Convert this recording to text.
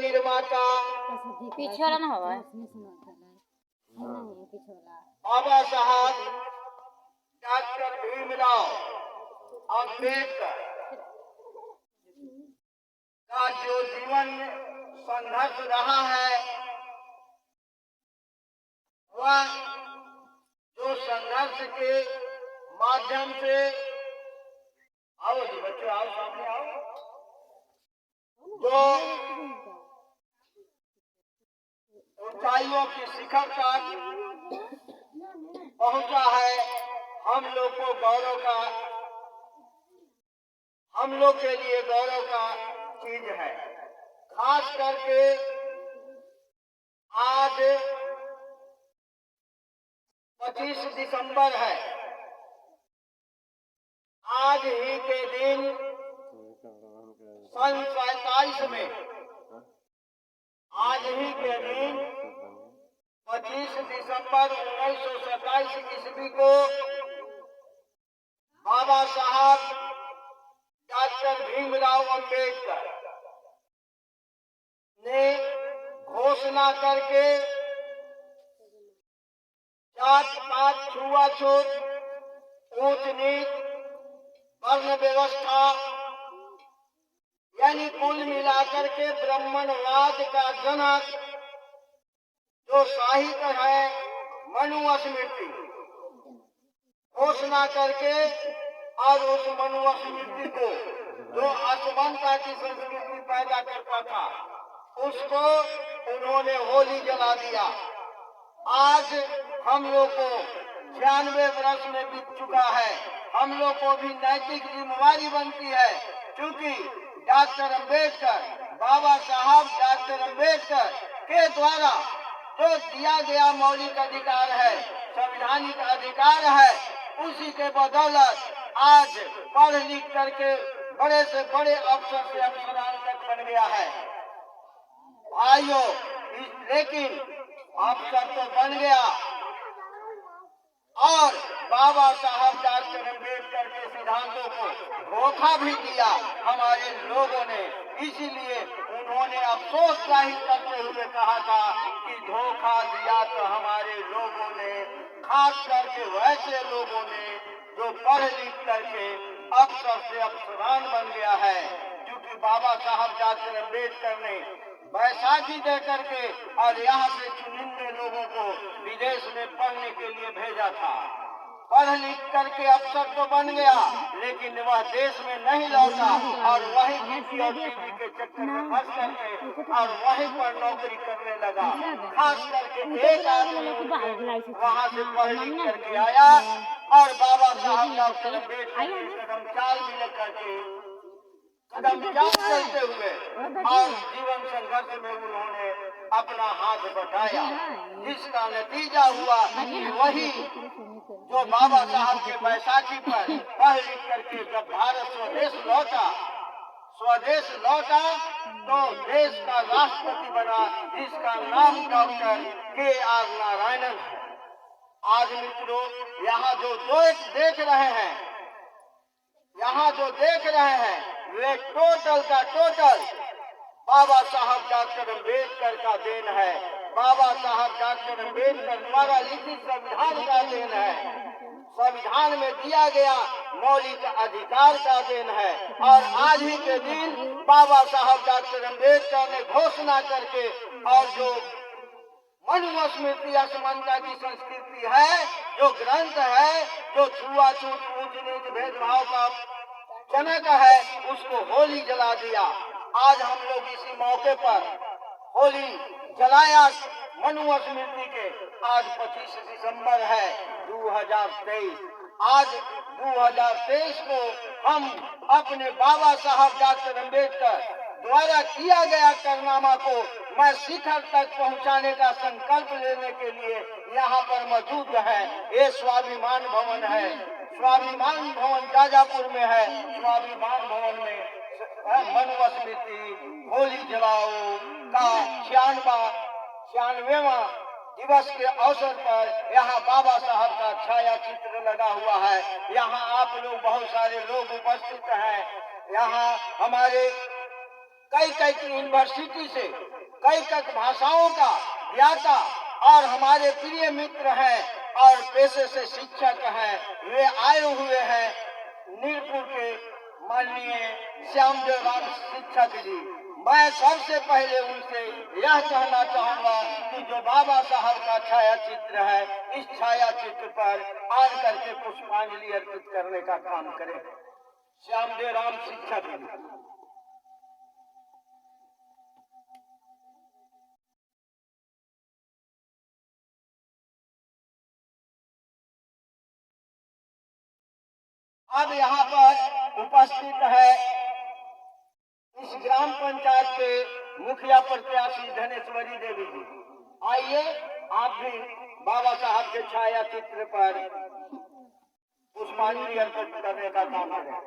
निर्माता पीछे वाला ना हवा बाबा साहब डॉक्टर भीमराव अम्बेडकर का जो जीवन संघर्ष रहा है, वह जो संघर्ष के माध्यम से, आओ जी बच्चों, आओ सामने आओ, जो ऊंचाइयों की शिखर तक पहुंचा है, हम लोग को गौरव का, हम लोग के लिए गौरव का चीज है। खास करके आज 25 दिसंबर है। आज ही के दिन सन 47 में, आज ही के दिन 25 दिसंबर 1927 ईस्वी को बाबा साहब डॉक्टर भीमराव अम्बेडकर ने घोषणा करके जात पात छुआछूत, ऊंच नीच, वर्ण व्यवस्था, यानी कुल मिलाकर के ब्राह्मणवाद का जनक जो साहित्य है मनुस्मृति घोषणा करके, और उस मनुस्मृति को जो असमानता की संस्कृति पैदा करता था, उसको उन्होंने होली जला दिया। आज हम लोग को 96 वर्ष में बीत चुका है। हम लोग को भी नैतिक जिम्मेवारी बनती है, क्योंकि डॉक्टर अम्बेडकर, बाबा साहब डॉक्टर अम्बेडकर के द्वारा जो दिया गया मौलिक अधिकार है, संवैधानिक अधिकार है, उसी के बदौलत आज पढ़ लिख करके बड़े से बड़े अफसर से अफसरान तक बन गया है भाइयों। लेकिन अफसर तो बन गया, और बाबा साहब डॉक्टर अम्बेडकर के सिद्धांतों को धोखा भी दिया हमारे लोगों ने। इसीलिए उन्होंने अफसोस जाहिर करते हुए कहा था कि धोखा दिया तो हमारे लोगों ने, खास करके वैसे लोगों ने जो पढ़ लिख करके अफसर से अफसरान बन गया है। क्योंकि बाबा साहब डॉक्टर अम्बेडकर ने बैसाखी दे करके और यहाँ से चुनिंदे लोगों को विदेश में पढ़ने के लिए भेजा था। पढ़ लिख करके अफसर तो बन गया, लेकिन वह देश में नहीं लौटा, और वही टीवी और टीवी के चक्कर में फंस करके और वहीं पर नौकरी करने लगा। खास करके एक आदमी वहाँ से पढ़ लिख करके आया, और बाबा साहब डॉक्टर अम्बेडकर के कदम चाल मिल करके कदम चाल चलते हुए और जीवन संघर्ष में उन्होंने अपना हाथ बढ़ाया, जिसका नतीजा हुआ कि वही जो बाबा साहब के बैसाखी पर पढ़ लिख करके जब भारत स्वदेश लौटा तो देश का राष्ट्रपति बना, जिसका नाम डॉक्टर के.आर. नारायणन है। आज मित्रों, यहाँ जो देख रहे हैं, यहाँ जो देख रहे हैं, वे टोटल का टोटल बाबा साहब डॉक्टर अम्बेडकर का देन है। बाबा साहब डॉक्टर अम्बेडकर द्वारा लिखित संविधान का देन है। संविधान में दिया गया मौलिक अधिकार का देन है। और आज ही के दिन बाबा साहब डॉक्टर अम्बेडकर ने घोषणा करके, और जो मनुस्मृति असमानता की संस्कृति है, जो ग्रंथ है, जो छुआछूत, ऊंच नीच, भेदभाव का जनक है, उसको होली जला दिया। आज हम लोग इसी मौके पर होली जलाया मनुस्मृति के। आज 25 दिसंबर है 2023। आज 2023 को हम अपने बाबा साहब डॉक्टर अम्बेडकर द्वारा किया गया कारनामा को मैं शिखर तक पहुंचाने का संकल्प लेने के लिए यहाँ पर मौजूद है। ये स्वाभिमान भवन है। स्वाभिमान भवन जाजापुर में है। स्वाभिमान भवन में मनुस्मृति होली जलाओ का 96वां दिवस के अवसर पर यहाँ बाबा साहब का छाया चित्र लगा हुआ है। यहाँ आप लोग बहुत सारे लोग उपस्थित हैं। यहाँ हमारे कई कई यूनिवर्सिटी से कई कई भाषाओं का ज्ञाता और हमारे प्रिय मित्र हैं और पेशे से शिक्षक हैं, वे आए हुए हैं नीरपुर के माननीय श्यामदेव राम शिक्षक जी। मैं सबसे पहले उनसे यह कहना चाहूंगा कि जो बाबा साहब का छाया चित्र है, इस छाया चित्र पर आन करके पुष्पांजलि अर्पित करने का काम करें। श्यामदेव राम शिक्षक जी। अब यहाँ पर उपस्थित है इस ग्राम पंचायत के मुखिया प्रत्याशी धनेश्वरी देवी जी। आइए आप भी बाबा साहब के छाया चित्र पर पुष्पांजलि अर्पित करने का काम करें।